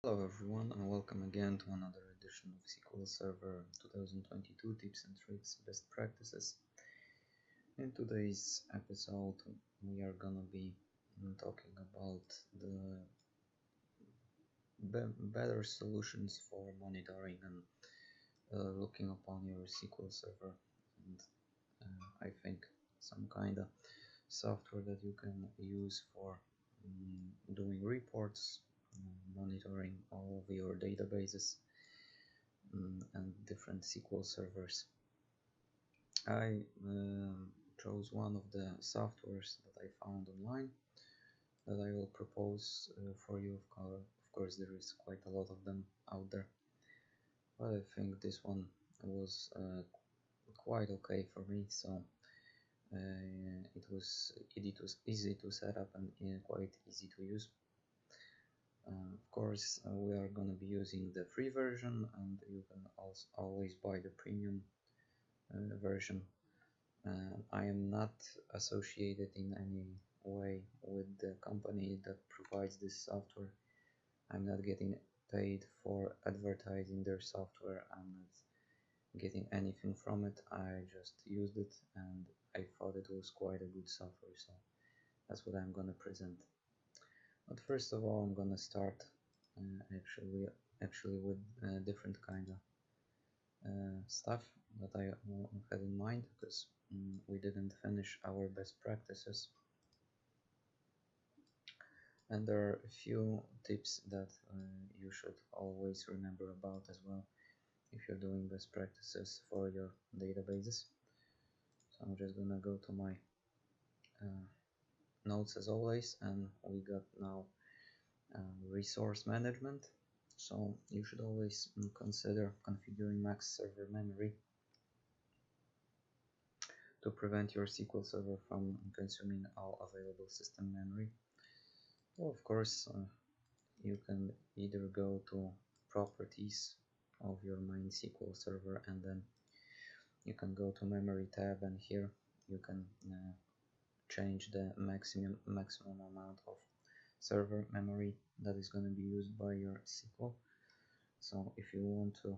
Hello everyone and welcome again to another edition of SQL Server 2022 Tips and Tricks Best Practices. In today's episode we are gonna be talking about the better solutions for monitoring and looking upon your SQL Server, and I think some kind of software that you can use for doing reports, monitoring all of your databases and different SQL servers. I chose one of the softwares that I found online that I will propose for you. Of course, there is quite a lot of them out there, but I think this one was quite okay for me. So it was easy to set up and quite easy to use. Of course, we are going to be using the free version, and you can also always buy the premium version. I am not associated in any way with the company that provides this software. I'm not getting paid for advertising their software. I'm not getting anything from it. I just used it and I thought it was quite a good software, so that's what I'm gonna present. But first of all, I'm gonna start actually with different kind of stuff that I had in mind, because we didn't finish our best practices, and there are a few tips that you should always remember about as well if you're doing best practices for your databases. So I'm just gonna go to my notes as always, and we got now resource management. So you should always consider configuring max server memory to prevent your SQL Server from consuming all available system memory. Well, of course, you can either go to properties of your main SQL Server, and then you can go to memory tab, and here you can change the maximum amount of server memory that is going to be used by your SQL. So if you want to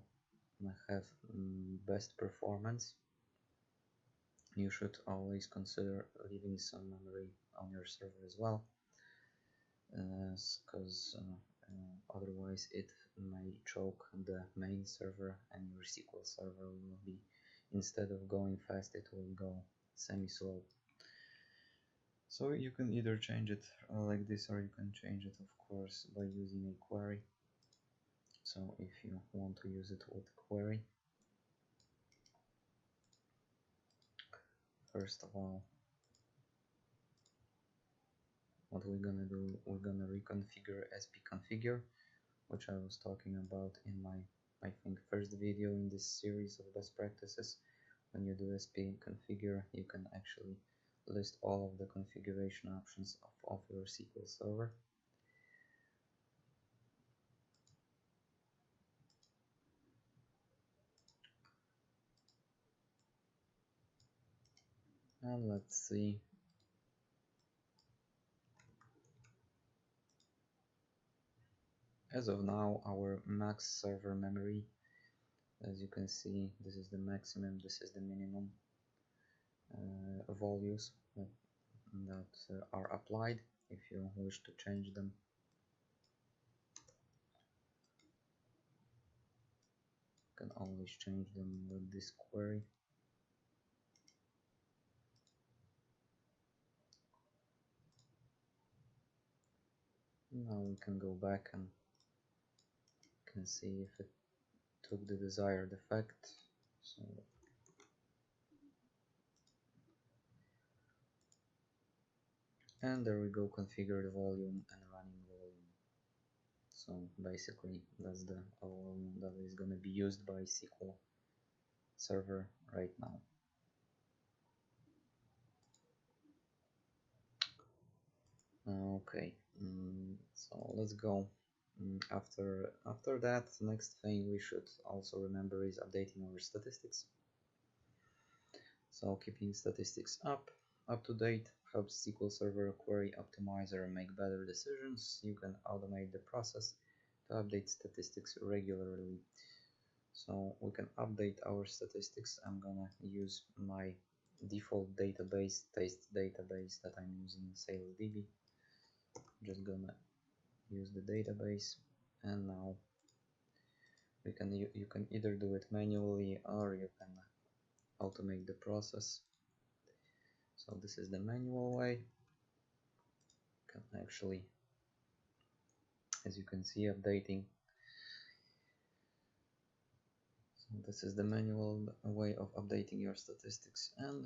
have best performance, you should always consider leaving some memory on your server as well, because otherwise it may choke the main server and your SQL server will be, instead of going fast, it will go semi-slow. So you can either change it like this, or you can change it, of course, by using a query. So if you want to use it with query, first of all, what we're gonna do, we're gonna reconfigure sp-configure, which I was talking about in my, I think, first video in this series of best practices. When you do sp-configure, you can actually list all of the configuration options of your SQL Server. And let's see. As of now, our max server memory, as you can see, this is the maximum, this is the minimum values that are applied. If you wish to change them, you can always change them with this query. Now we can go back and can see if it took the desired effect. So and there we go, configured volume and running volume. So basically that's the volume that is going to be used by SQL Server right now. Okay, so let's go. After that, next thing we should also remember is updating our statistics. So keeping statistics up to date helps SQL Server Query Optimizer make better decisions. You can automate the process to update statistics regularly. So we can update our statistics. I'm gonna use my default database, test database that I'm using, SalesDB. Just gonna use the database, and now you can either do it manually or you can automate the process. So this is the manual way. You can actually, as you can see, updating. So this is the manual way of updating your statistics, and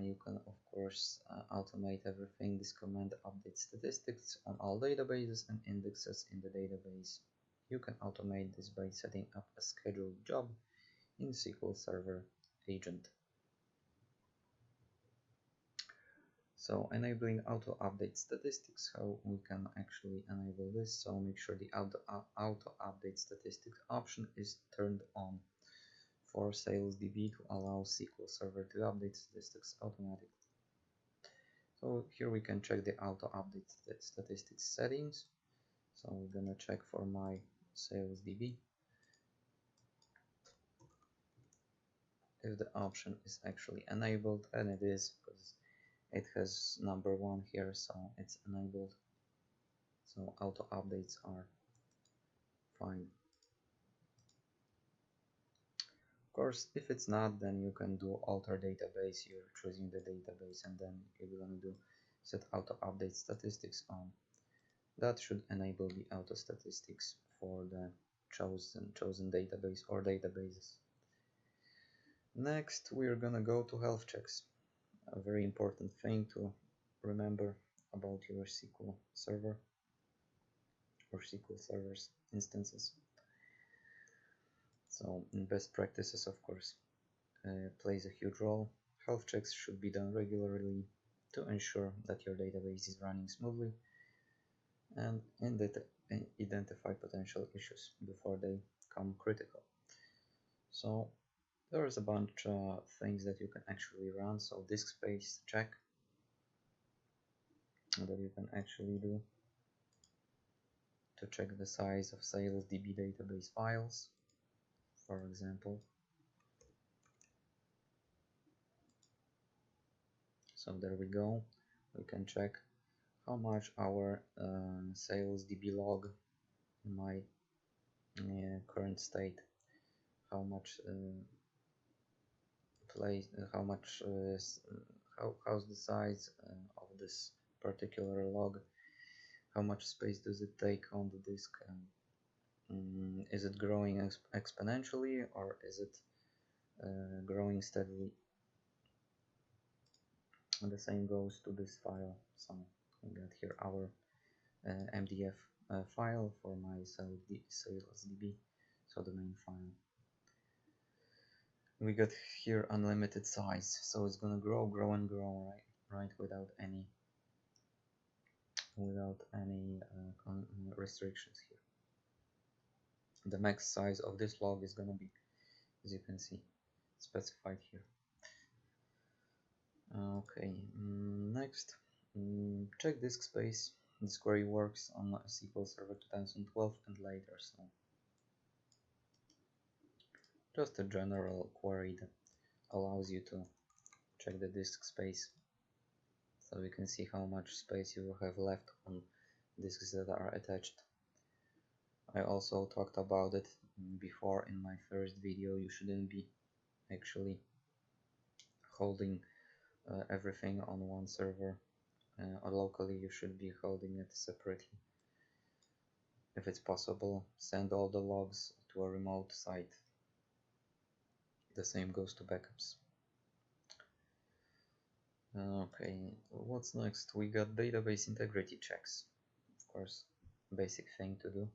you can of course automate everything. This command updates statistics on all databases and indexes in the database. You can automate this by setting up a scheduled job in SQL Server agent. So enabling auto update statistics, how we can actually enable this. So make sure the auto update statistics option is turned on for SalesDB to allow SQL Server to update statistics automatically. So here we can check the auto update statistics settings. So we're gonna check for my SalesDB if the option is actually enabled, and it is, because it has number 1 here, so it's enabled. So auto updates are fine. Of course, if it's not, then you can do alter database. You're choosing the database, and then you're gonna do set auto update statistics on. That should enable the auto statistics for the chosen database or databases. Next, we're gonna go to health checks. A very important thing to remember about your SQL Server or SQL Server's instances. So in best practices, of course, plays a huge role. Health checks should be done regularly to ensure that your database is running smoothly and identify potential issues before they become critical. So there's a bunch of things that you can actually run. So disk space check that you can actually do to check the size of SalesDB database files, for example. So there we go. We can check how much our SalesDB log in my current state, how much how's the size of this particular log, how much space does it take on the disk, is it growing exponentially, or is it growing steadily. And the same goes to this file. So we got here our MDF file for my SalesDB, so the main file. We got here unlimited size, so it's gonna grow and grow, right, without any restrictions here. The max size of this log is gonna be, as you can see, specified here. Okay, next, check disk space. This query works on SQL Server 2012 and later, so just a general query that allows you to check the disk space, so you can see how much space you will have left on disks that are attached. I also talked about it before in my first video. You shouldn't be actually holding everything on one server or locally. You should be holding it separately. If it's possible, send all the logs to a remote site. The same goes to backups. Okay, what's next? We got database integrity checks. Of course, basic thing to do.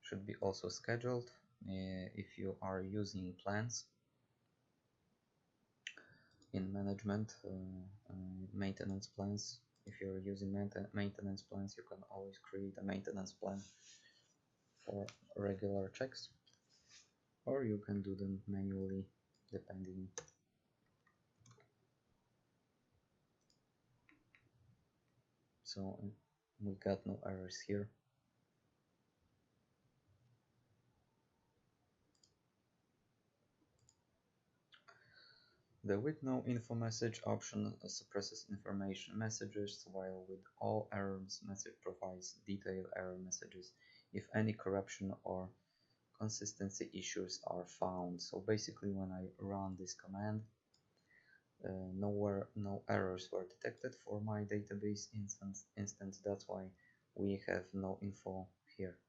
Should be also scheduled if you are using plans in management, maintenance plans. If you're using maintenance plans, you can always create a maintenance plan for regular checks, or you can do them manually depending. So we got no errors here. The with no info message option suppresses information messages, while with all errors message provides detailed error messages if any corruption or consistency issues are found. So basically when I run this command, no errors were detected for my database instance. That's why we have no info here,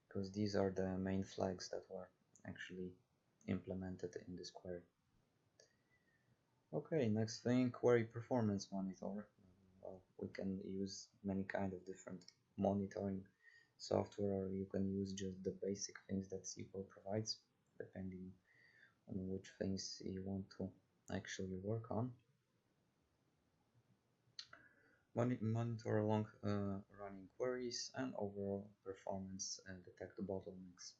because these are the main flags that were actually implemented in this query. Okay, next thing, query performance monitor. Well, we can use many kind of different monitoring software, or you can use just the basic things that SQL provides, depending on which things you want to actually work on. Monitor long running queries and overall performance and detect bottlenecks.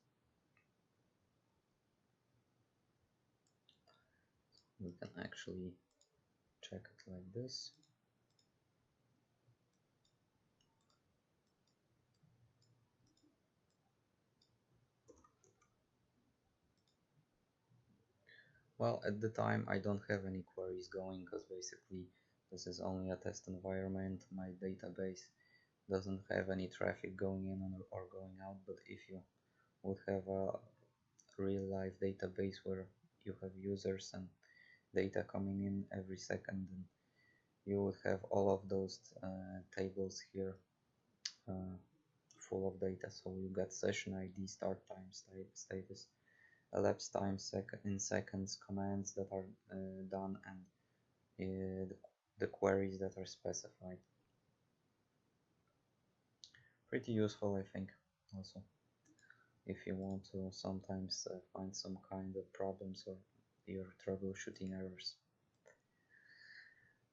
We can actually check it like this. Well, at the time I don't have any queries going, because basically this is only a test environment. My database doesn't have any traffic going in or going out, but if you would have a real life database where you have users and data coming in every second, then you would have all of those tables here uh, full of data. So you got session ID, start time, status, elapsed time in seconds, commands that are done, and the queries that are specified. Pretty useful, I think, also if you want to sometimes find some kind of problems or you're troubleshooting errors.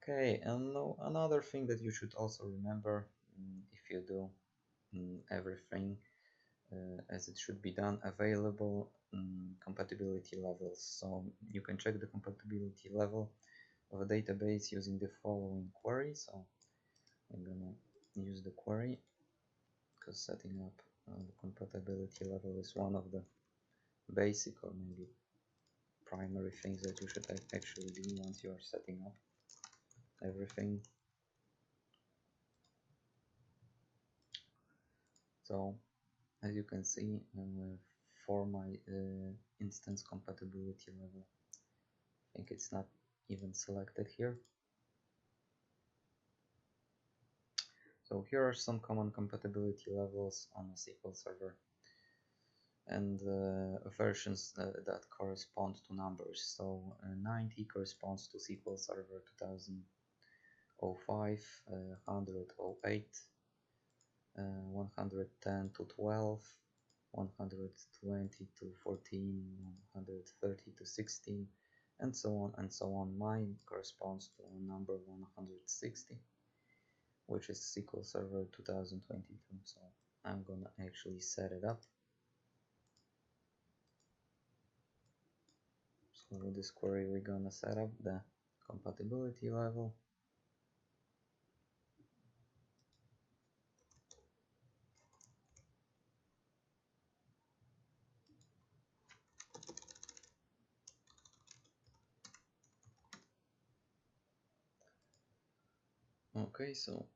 Okay, and another thing that you should also remember, if you do everything as it should be done, available compatibility levels. So you can check the compatibility level of a database using the following query. So I'm gonna use the query, because setting up the compatibility level is one of the basic or maybe primary things that you should actually do once you are setting up everything. So as you can see, for my instance compatibility level, I think it's not even selected here. So here are some common compatibility levels on a SQL Server, and versions that correspond to numbers. So 90 corresponds to SQL Server 2005, 108, 110 to 12, 120 to 14, 130 to 16, and so on and so on. Mine corresponds to number 160, which is SQL Server 2022. So I'm gonna actually set it up. So with this query we're gonna set up the compatibility level. Okay, so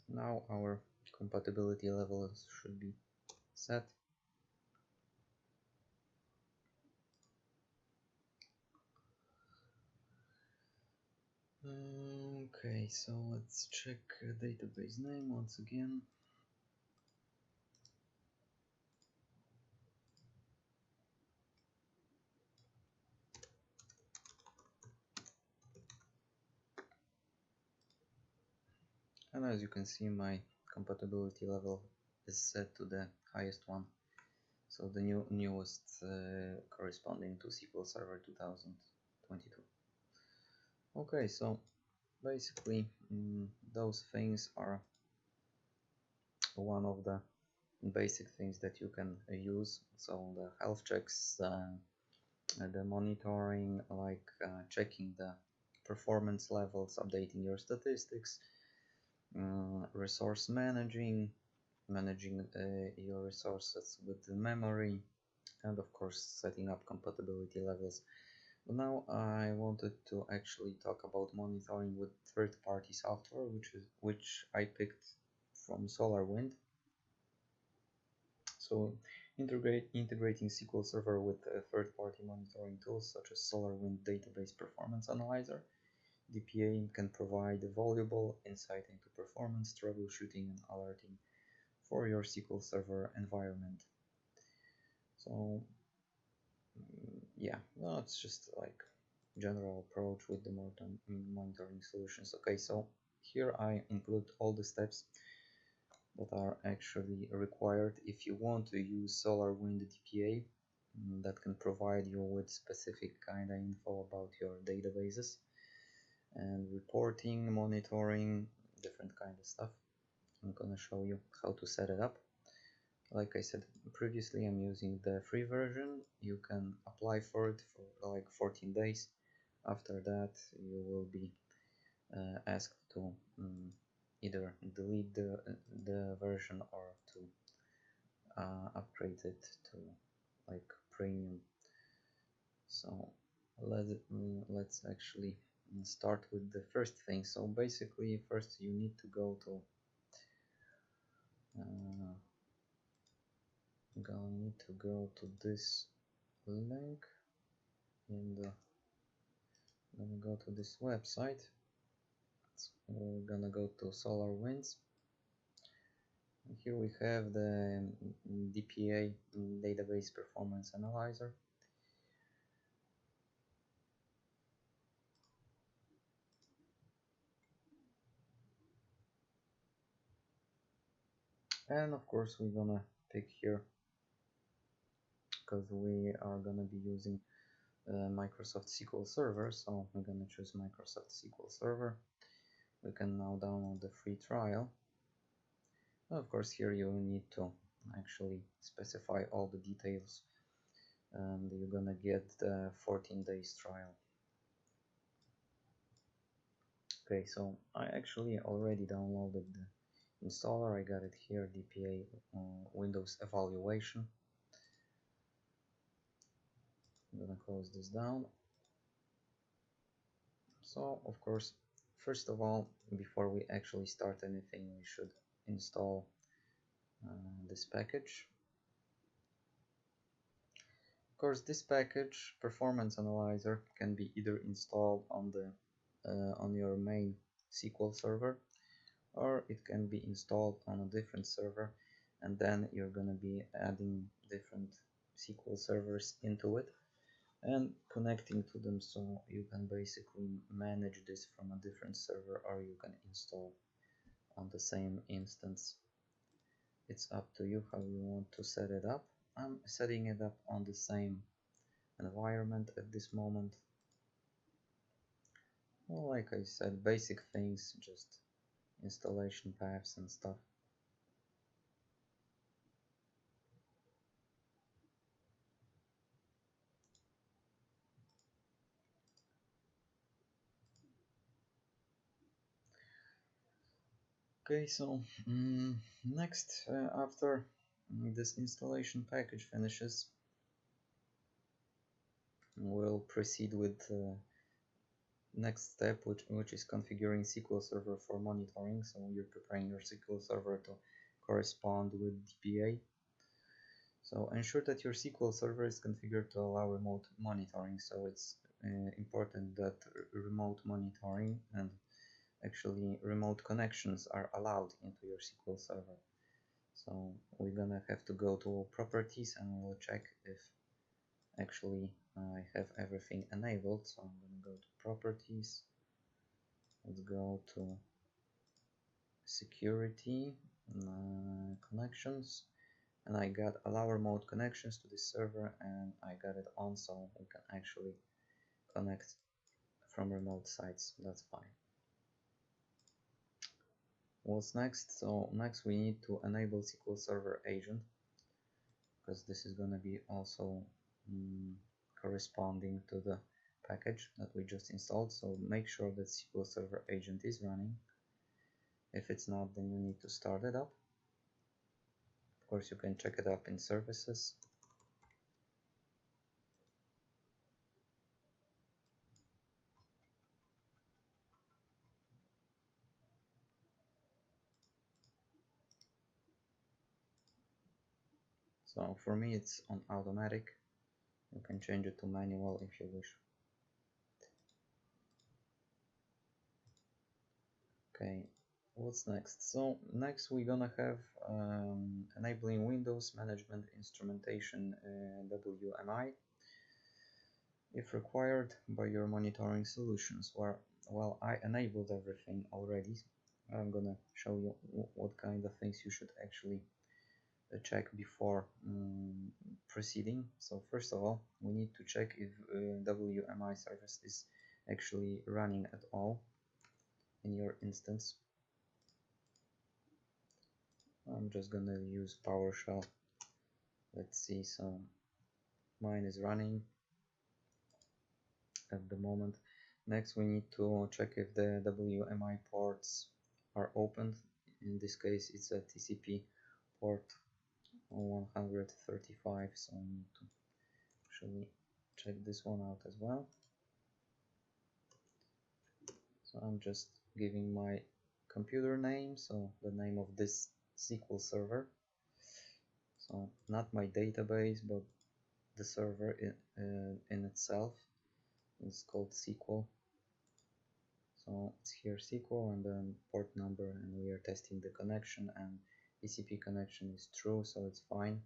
now our compatibility levels should be set. Okay, so let's check database name once again. And as you can see, my compatibility level is set to the highest one. So the newest corresponding to SQL Server 2022. Okay, so basically those things are one of the basic things that you can use. So the health checks, the monitoring, like checking the performance levels, updating your statistics, resource managing, managing your resources with the memory, and of course setting up compatibility levels. But now I wanted to actually talk about monitoring with third-party software, which I picked from SolarWind. So integrating SQL Server with third-party monitoring tools such as SolarWind Database Performance Analyzer, DPA can provide valuable insight into performance, troubleshooting, and alerting for your SQL Server environment. So yeah, no, it's just like general approach with the monitoring solutions. Okay, so here I include all the steps that are actually required if you want to use SolarWind DPA that can provide you with specific kind of info about your databases and reporting, monitoring, different kind of stuff. I'm gonna show you how to set it up. Like I said previously, I'm using the free version. You can apply for it for like 14 days. After that, you will be asked to either delete the version or to upgrade it to like premium. So let's actually start with the first thing. So basically, first you need to go to this link, and gonna go to this website. So we're gonna go to SolarWinds. Here we have the DPA Database Performance Analyzer. And of course we're gonna pick here because we are gonna be using Microsoft SQL Server, so we're gonna choose Microsoft SQL Server. We can now download the free trial. Of course here you need to actually specify all the details, and you're gonna get the 14 days trial. Okay, so I actually already downloaded the installer. I got it here, DPA Windows Evaluation. I'm gonna close this down. So of course, first of all, before we actually start anything, we should install this package. Of course, this package, Performance Analyzer, can be either installed on the on your main SQL server, or it can be installed on a different server, and then you're gonna be adding different SQL servers into it and connecting to them, so you can basically manage this from a different server, or you can install on the same instance. It's up to you how you want to set it up. I'm setting it up on the same environment at this moment. Well, like I said, basic things, just installation paths and stuff. Okay, so next, after this installation package finishes, we'll proceed with next step, which is configuring SQL Server for monitoring. So you're preparing your SQL Server to correspond with DPA. So ensure that your SQL Server is configured to allow remote monitoring. So it's important that remote monitoring and actually remote connections are allowed into your SQL Server. So we're gonna have to go to properties, and we'll check if actually I have everything enabled. So I'm gonna go to properties, let's go to security, connections, and I got allow remote connections to this server, and I got it on, so we can actually connect from remote sites. That's fine. What's next? So next we need to enable SQL Server agent, because this is going to be also corresponding to the package that we just installed. So make sure that SQL Server agent is running. If it's not, then you need to start it up. Of course, you can check it up in services. So for me it's on automatic. You can change it to manual if you wish. Okay, what's next? So next we're gonna have enabling Windows Management Instrumentation WMI if required by your monitoring solutions. Well, I enabled everything already. I'm gonna show you what kind of things you should actually check before proceeding. So first of all, we need to check if WMI service is actually running at all in your instance. I'm just gonna use PowerShell. Let's see, so mine is running at the moment. Next we need to check if the WMI ports are opened. In this case it's a TCP port 135, so I need to actually check this one out as well. So I'm just giving my computer name, so the name of this SQL server. So not my database, but the server in itself is called SQL. So it's here SQL and then port number, and we are testing the connection, and TCP connection is true, so it's fine.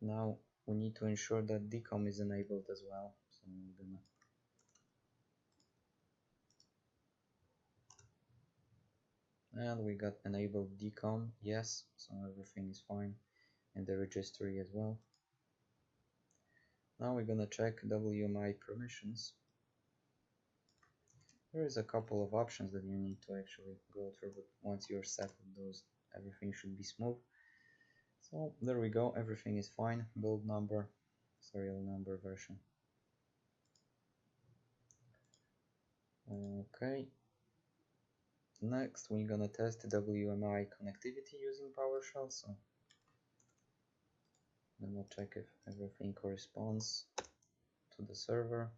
Now we need to ensure that DCOM is enabled as well. So I'm gonna and we got enabled DCOM, yes, so everything is fine in the registry as well. Now we're gonna check WMI permissions. There is a couple of options that you need to actually go through, but once you're set with those, everything should be smooth. So there we go, everything is fine. Build number, serial number, version. Okay. Next we're gonna test WMI connectivity using PowerShell. So I'm gonna check if everything corresponds to the server.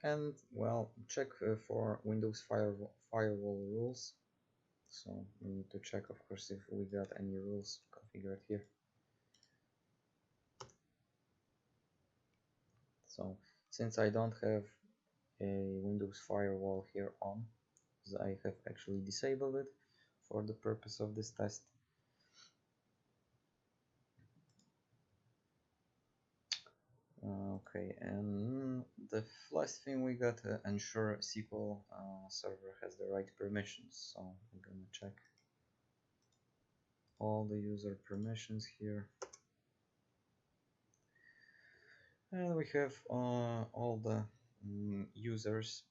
And well, check for Windows firewall rules. So we need to check, of course, if we got any rules configured here. So since I don't have a Windows firewall here on, I have actually disabled it for the purpose of this test. Okay, and the last thing we got to ensure SQL server has the right permissions. So I'm gonna check all the user permissions here, and we have all the users.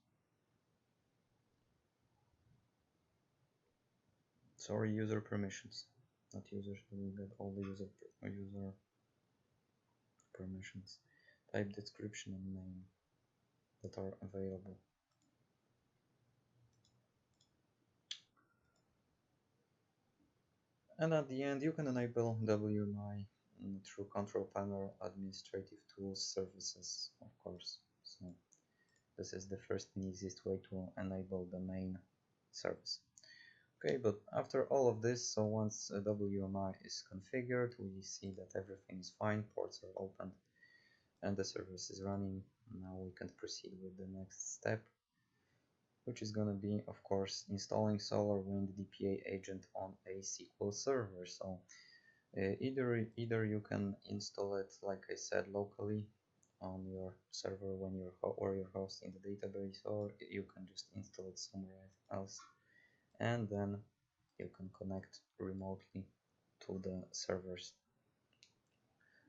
Sorry, user permissions, not users. We got all the user permissions, type, description, and name that are available. And at the end, you can enable WMI through Control Panel, Administrative Tools, Services, of course. So this is the first and easiest way to enable the main service. Okay, but after all of this, so once WMI is configured, we see that everything is fine, ports are opened, and the service is running. Now we can proceed with the next step, which is going to be, of course, installing SolarWind DPA agent on a SQL server. So either you can install it, like I said, locally on your server when you're hosting the database, or you can just install it somewhere else, and then you can connect remotely to the servers.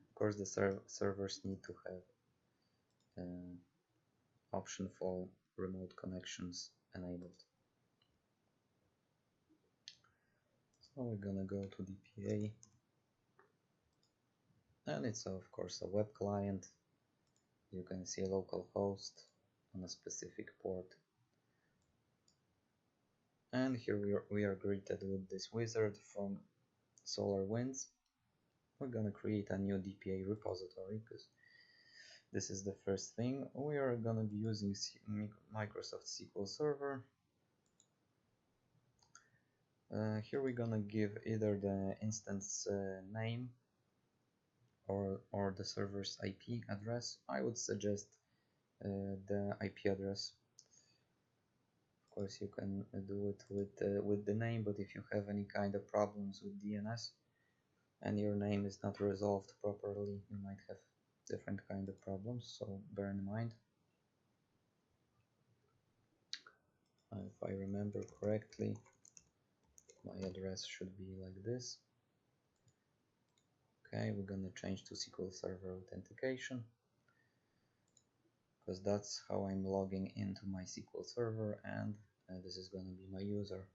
Of course, the servers need to have an option for remote connections enabled. So we're gonna go to DPA, and it's of course a web client. You can see localhost on a specific port. And here we are greeted with this wizard from SolarWinds. We're gonna create a new DPA repository because this is the first thing. We are gonna be using Microsoft SQL Server. Here we're gonna give either the instance name or the server's IP address. I would suggest the IP address. Of course, you can do it with the name, but if you have any kind of problems with DNS and your name is not resolved properly, you might have different kind of problems, so bear in mind. If I remember correctly, my address should be like this. Okay, we're gonna change to SQL Server Authentication because that's how I'm logging into my SQL Server, and this is gonna be my user.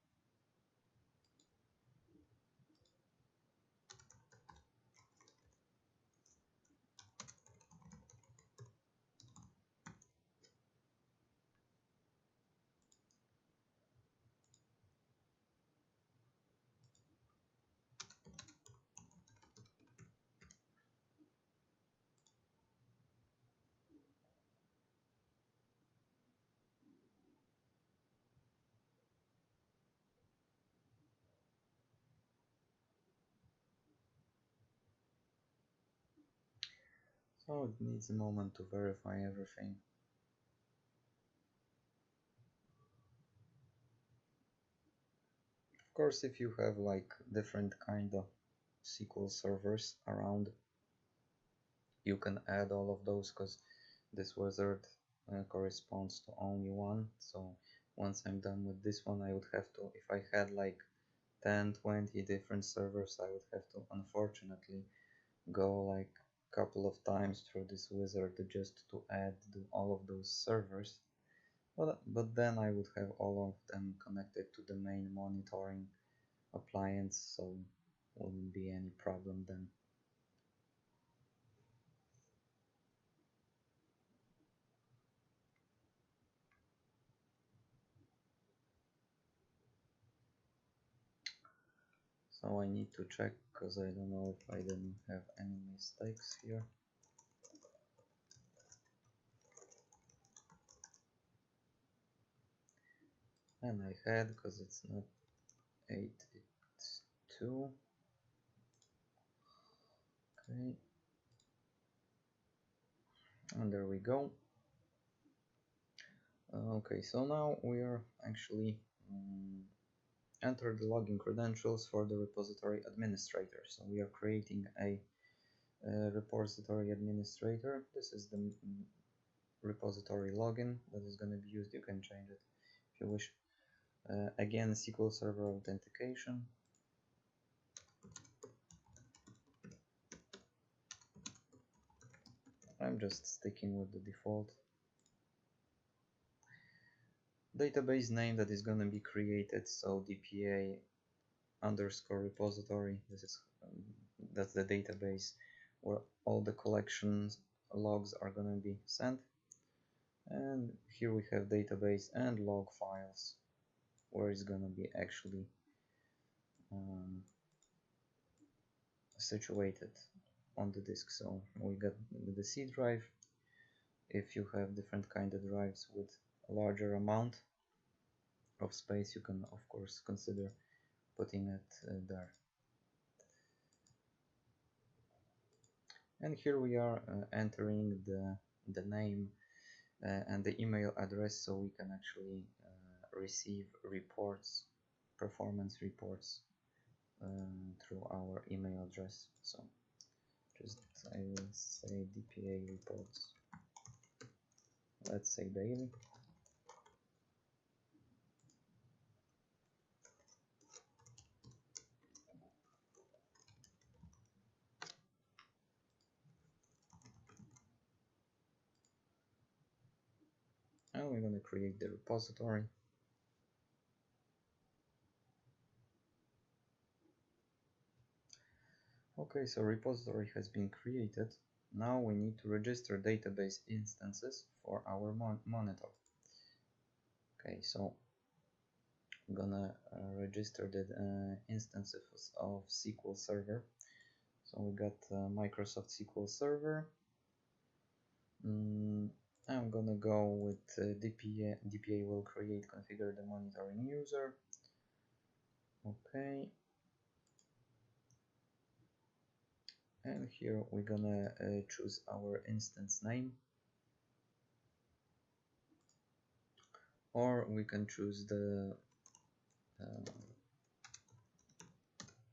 So it needs a moment to verify everything. Of course, if you have like different kind of SQL servers around, you can add all of those because this wizard corresponds to only one. So once I'm done with this one, I would have to, if I had like 10-20 different servers, I would have to unfortunately go like a couple of times through this wizard just to add all of those servers. But then I would have all of them connected to the main monitoring appliance, so wouldn't be any problem then. So I need to check because I don't know if I didn't have any mistakes here. And I had, because it's not 8, it's 2. Okay. And there we go. Okay, so now we are actually enter the login credentials for the repository administrator. So we are creating a repository administrator. This is the repository login that is going to be used. You can change it if you wish. Again, SQL Server Authentication. I'm just sticking with the default. Database name that is going to be created, so DPA underscore repository. This is that's the database where all the collections logs are going to be sent. And here we have database and log files where it's going to be actually situated on the disk. So we got the C drive. If you have different kind of drives with a larger amount of space, you can of course consider putting it there. And here we are entering the name and the email address, so we can actually receive reports, performance reports through our email address. So just I will say DPA reports, let's say daily. And we're going to create the repository. Okay, so repository has been created. Now we need to register database instances for our monitor. Okay, so I'm gonna register the instances of SQL Server. So we got Microsoft SQL Server. I'm gonna go with DPA. DPA will create, configure the monitoring user. Okay. And here we're gonna choose our instance name, or we can choose the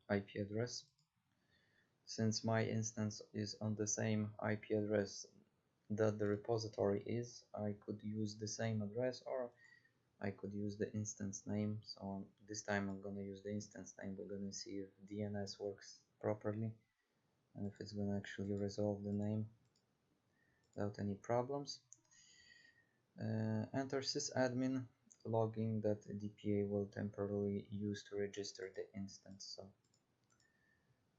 IP address. Since my instance is on the same IP address that the repository is, I could use the same address, or I could use the instance name. So this time I'm gonna use the instance name. We're gonna see if DNS works properly and if it's gonna actually resolve the name without any problems. Enter sysadmin login that DPA will temporarily use to register the instance. So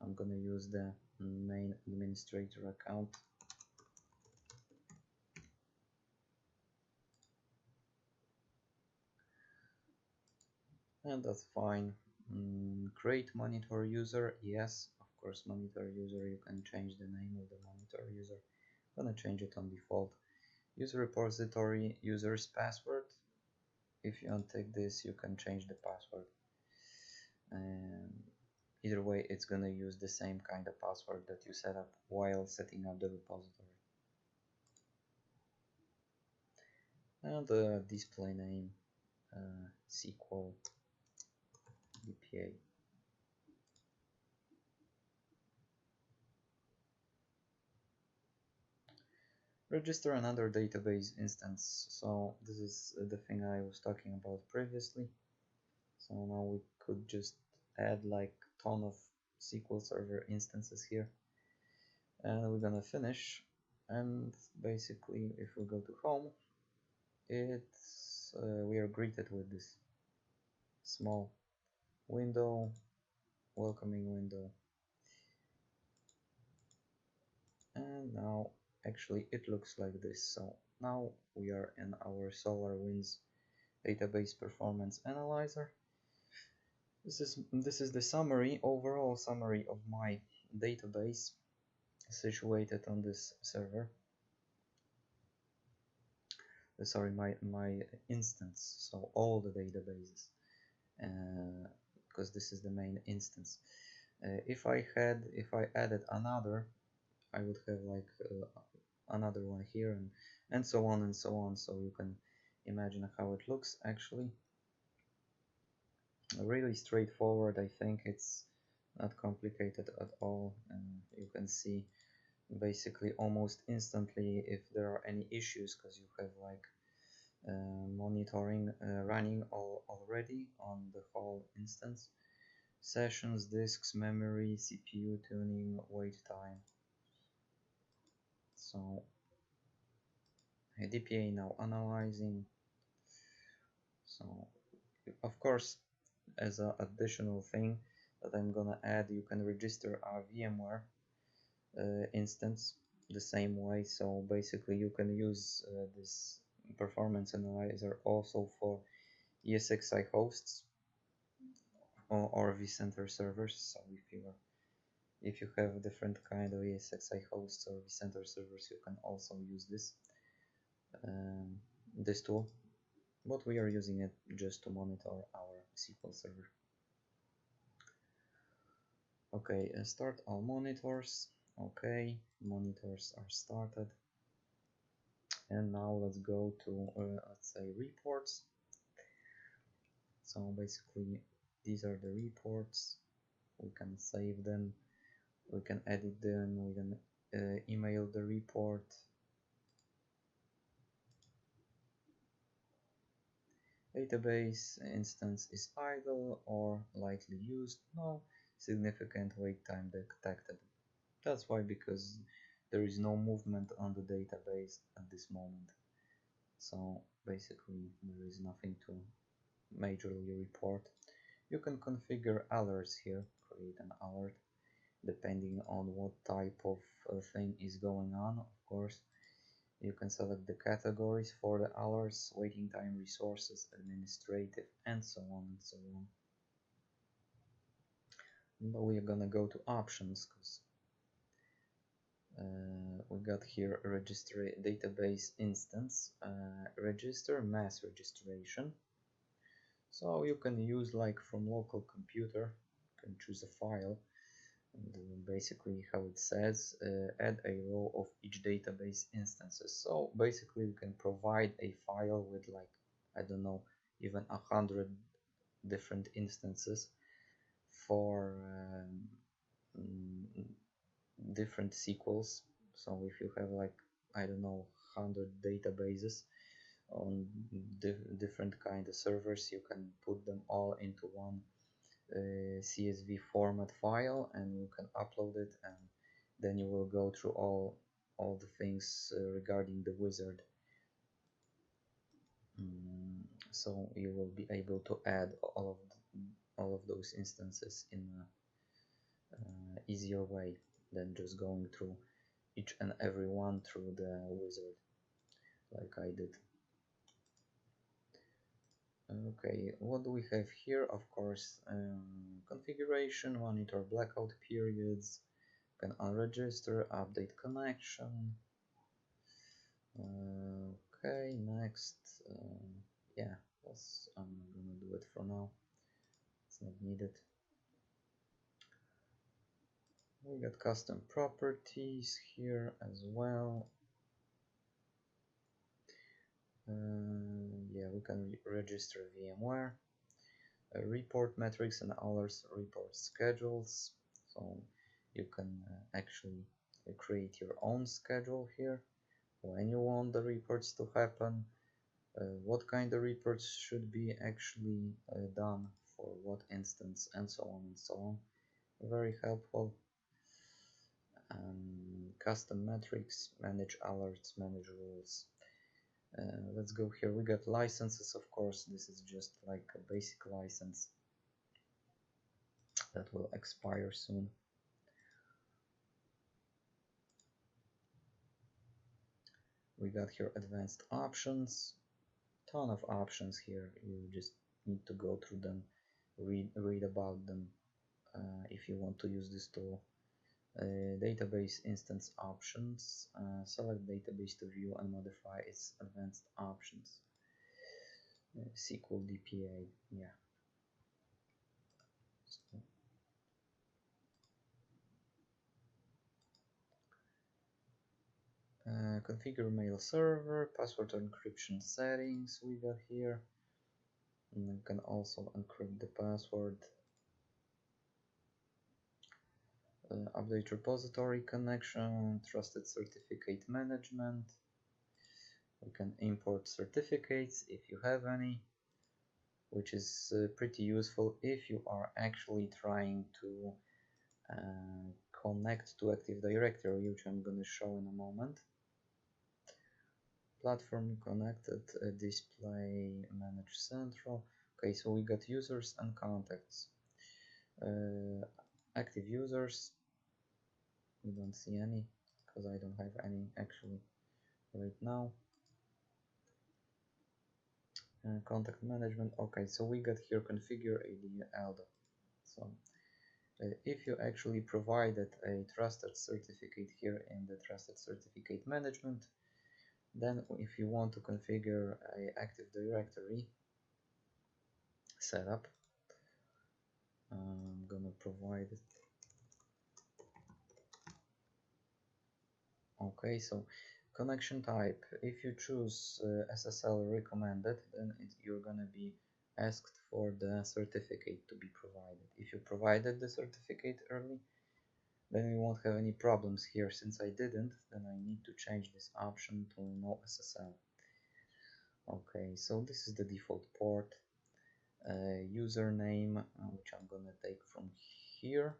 I'm gonna use the main administrator account. And that's fine. Create monitor user. Yes, of course, monitor user. You can change the name of the monitor user. I'm gonna change it on default. User repository user's password. If you untick this, you can change the password. Either way, it's gonna use the same kind of password that you set up while setting up the repository. And the display name SQL DPA. Register another database instance. So this is the thing I was talking about previously. So now we could just add like a ton of SQL Server instances here. And we're gonna finish. And basically, if we go to home, it's we are greeted with this small window, welcoming window. And now actually it looks like this. So now we are in our SolarWinds database performance analyzer. This is the summary, overall summary of my database situated on this server. Sorry, my instance, so all the databases, because this is the main instance. If I added another, I would have like another one here, and so on and so on. So you can imagine how it looks. Actually, really straightforward. I think it's not complicated at all, and you can see basically almost instantly if there are any issues, because you have like monitoring running already on the whole instance. Sessions, disks, memory, CPU tuning, wait time. So DPA now analyzing. So of course, as an additional thing that I'm gonna add, you can register a VMware instance the same way. So basically you can use this performance analyzer also for ESXi hosts or vCenter servers. So if you have different kind of ESXi hosts or vCenter servers, you can also use this tool. But we are using it just to monitor our SQL server. Okay, start all monitors. Okay, monitors are started. And now let's go to let's say reports. So basically these are the reports. We can save them, we can edit them, we can email the report. Database instance is idle or lightly used. No significant wait time detected. That's why, because there is no movement on the database at this moment. So basically there is nothing to majorly report. You can configure alerts here, create an alert. depending on what type of thing is going on. Of course, you can select the categories for the alerts, waiting time, resources, administrative, and so on and so on. But we are gonna go to options because we got here a register database instance, register mass registration. So you can use like from local computer, you can choose a file, and basically how it says, add a row of each database instances. So basically you can provide a file with like, I don't know, even 100 different instances for different SQLs. So if you have like, I don't know, 100 databases on different kind of servers, you can put them all into one CSV format file, and you can upload it, and then you will go through all the things regarding the wizard. So you will be able to add all of those instances in a easier way than just going through each and every one through the wizard like I did. Okay, what do we have here? Of course, configuration, monitor blackout periods, can unregister, update connection. Okay, next. Yeah, I'm gonna do it for now. It's not needed. We got custom properties here as well. Yeah, we can register VMware. Report metrics and alerts report schedules. So you can actually create your own schedule here when you want the reports to happen, what kind of reports should be actually done for what instance, and so on and so on. Very helpful. Custom metrics, manage alerts, manage rules. Let's go here. We got licenses, of course. This is just like a basic license that will expire soon. We got here advanced options, ton of options here. You just need to go through them, read about them if you want to use this tool. Database instance options, select database to view and modify its advanced options. SQL DPA, yeah. So, configure mail server, password encryption settings we got here. And you can also encrypt the password. Update repository connection, trusted certificate management. We can import certificates if you have any, which is pretty useful if you are actually trying to connect to Active Directory, which I'm going to show in a moment. Platform connected, display, manage central. Okay, so we got users and contacts. Active users, we don't see any because I don't have any actually right now. Contact management. Okay, so we got here configure AD Aldo. So if you actually provided a trusted certificate here in the trusted certificate management, then if you want to configure a Active Directory setup, I'm gonna provide it. Okay, so connection type, if you choose SSL recommended, then you're gonna be asked for the certificate to be provided. If you provided the certificate early, then you won't have any problems here. Since I didn't, then I need to change this option to no SSL. Okay, so this is the default port. Username, which I'm gonna take from here.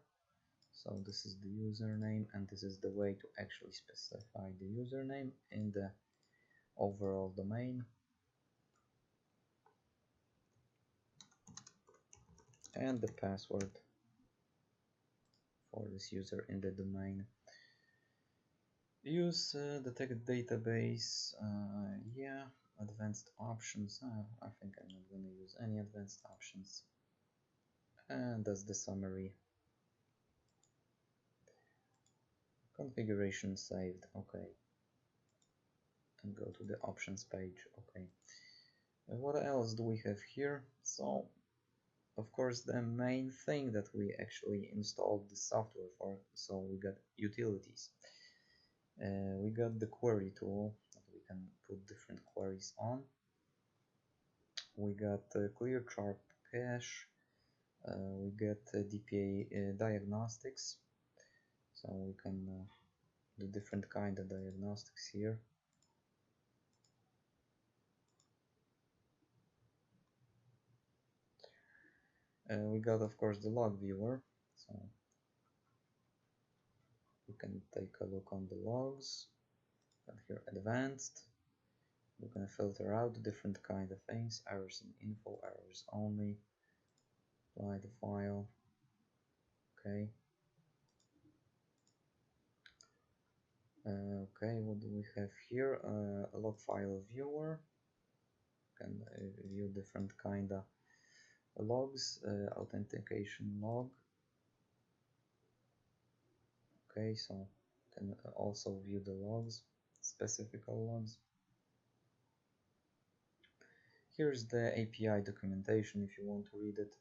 So this is the username, and this is the way to actually specify the username in the overall domain. And the password for this user in the domain. Use the text database. Yeah, advanced options. I think I'm not going to use any advanced options. And that's the summary. Configuration saved. Okay. And go to the options page. Okay. What else do we have here? So, of course, the main thing that we actually installed the software for. So we got utilities. We got the query tool that we can put different queries on. We got clear chart cache. We get DPA diagnostics. So we can do different kind of diagnostics here. We got, of course, the log viewer. So we can take a look on the logs. Got here advanced. We can filter out different kind of things, errors in info, errors only, apply the file. Okay. Okay, what do we have here? A log file viewer. Can view different kind of logs, authentication log. Okay, so can also view the logs, specific logs. Here's the API documentation if you want to read it.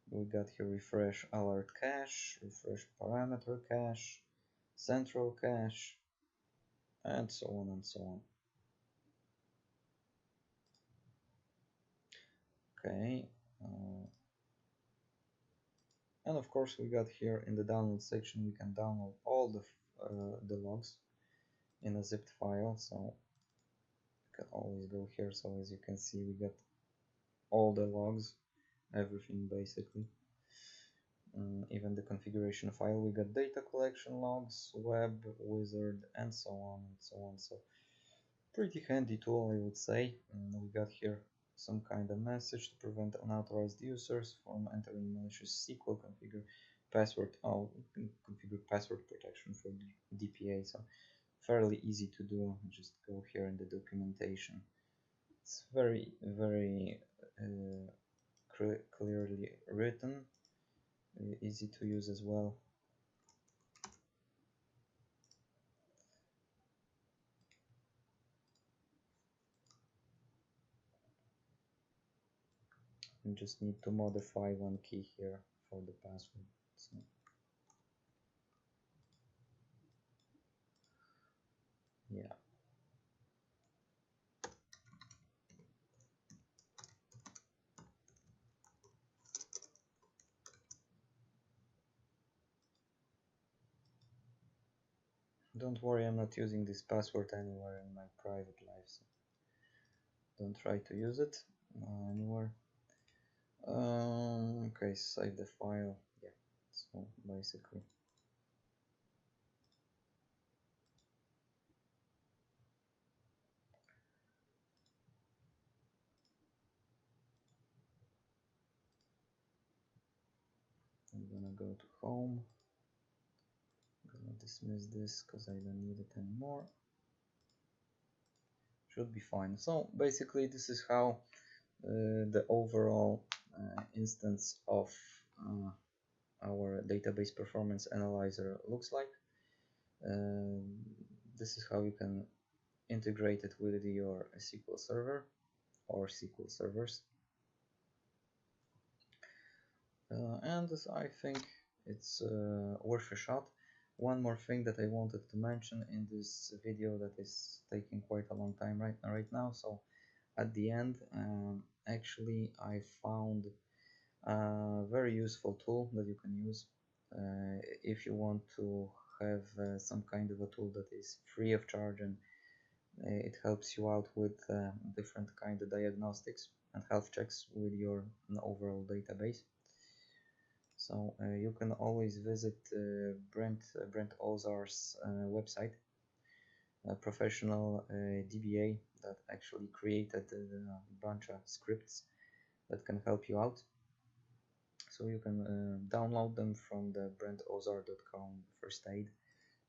We got here refresh alert cache, refresh parameter cache, central cache, and so on and so on. Okay, and of course we got here in the download section we can download all the logs in a zipped file. So you can always go here. So as you can see, we got all the logs, everything basically. Even the configuration file, we got data collection logs, web, wizard, and so on and so on. So pretty handy tool, I would say. We got here some kind of message to prevent unauthorized users from entering malicious SQL, configure password. Oh, configure password protection for DPA. So fairly easy to do. Just go here in the documentation. It's very clearly written, easy to use as well. You just need to modify one key here for the password. So, yeah. Don't worry, I'm not using this password anywhere in my private life, so don't try to use it anywhere. Okay, save the file. Yeah, so basically I'm gonna go to home. I'm gonna dismiss this because I don't need it anymore. Should be fine. So basically this is how the overall instance of our database performance analyzer looks like. This is how you can integrate it with your SQL server or SQL servers. And I think it's worth a shot. One more thing that I wanted to mention in this video that is taking quite a long time right now. So at the end, actually I found a very useful tool that you can use if you want to have some kind of a tool that is free of charge, and it helps you out with different kind of diagnostics and health checks with your overall database. So you can always visit Brent Ozar's website, a professional DBA that actually created a bunch of scripts that can help you out. so you can download them from the brandozar.com first aid.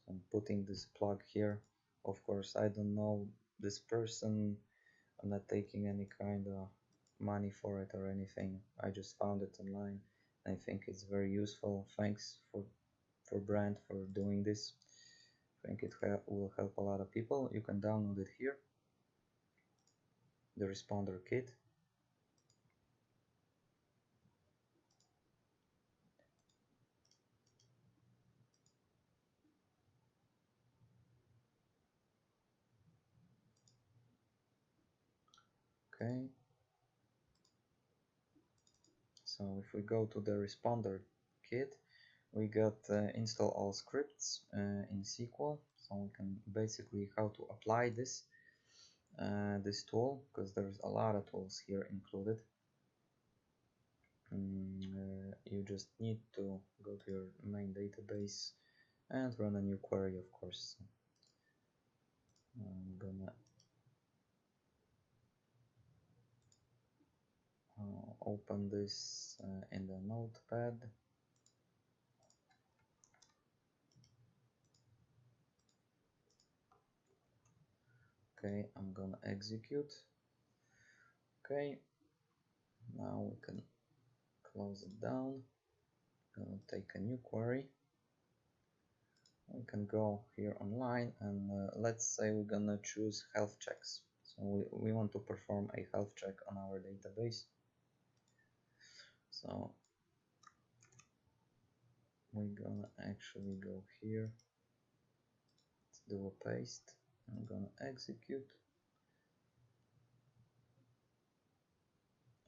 So I'm putting this plug here. Of course, I don't know this person. I'm not taking any kind of money for it or anything. I just found it online. I think it's very useful. Thanks for brand for doing this. I think it will help a lot of people. You can download it here, the responder kit. Okay, so if we go to the responder kit, we got install all scripts in SQL. So we can basically how to apply this tool, because there's a lot of tools here included. You just need to go to your main database and run a new query, of course. I'm gonna open this in the notepad. Okay, I'm gonna execute. Okay, now we can close it down. Gonna take a new query. We can go here online and let's say we're gonna choose health checks. So we want to perform a health check on our database. So we're gonna actually go here. Let's do a paste. I'm gonna execute.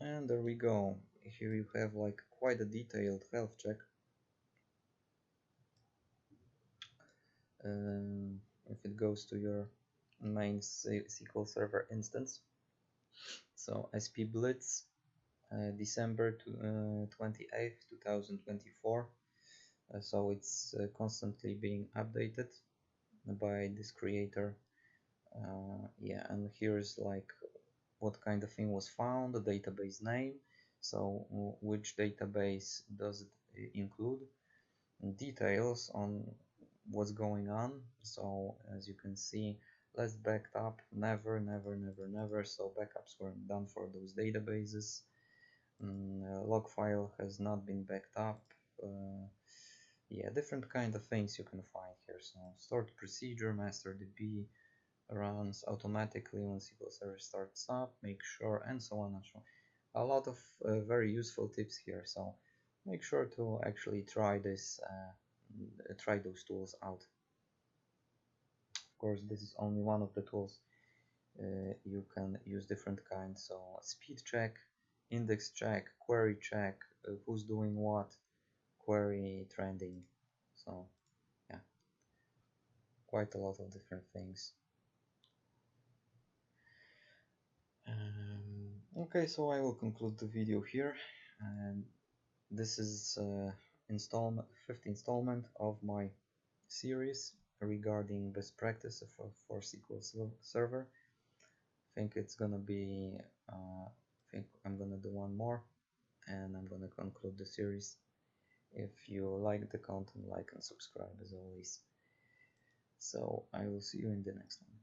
And there we go. Here you have like quite a detailed health check. If it goes to your main SQL Server instance. So SP Blitz, December 28th, 2024. So it's constantly being updated by this creator. Yeah, and here's like what kind of thing was found, the database name, so which database does it include, details on what's going on. So as you can see, let's back up, never, so backups weren't done for those databases. Log file has not been backed up. Yeah, different kind of things you can find here. So stored procedure, master DB runs automatically when SQL Server starts up, make sure, and so on and so on. A lot of very useful tips here. So make sure to actually try those tools out. Of course, this is only one of the tools. You can use different kinds. So speed check, index check, query check, who's doing what, query trending. So yeah, quite a lot of different things. Okay, so I will conclude the video here, and this is fifth installment of my series regarding best practice for SQL Server. I think it's gonna be I think I'm gonna do one more, and I'm gonna conclude the series. If you like the content, like and subscribe as always. So I will see you in the next one.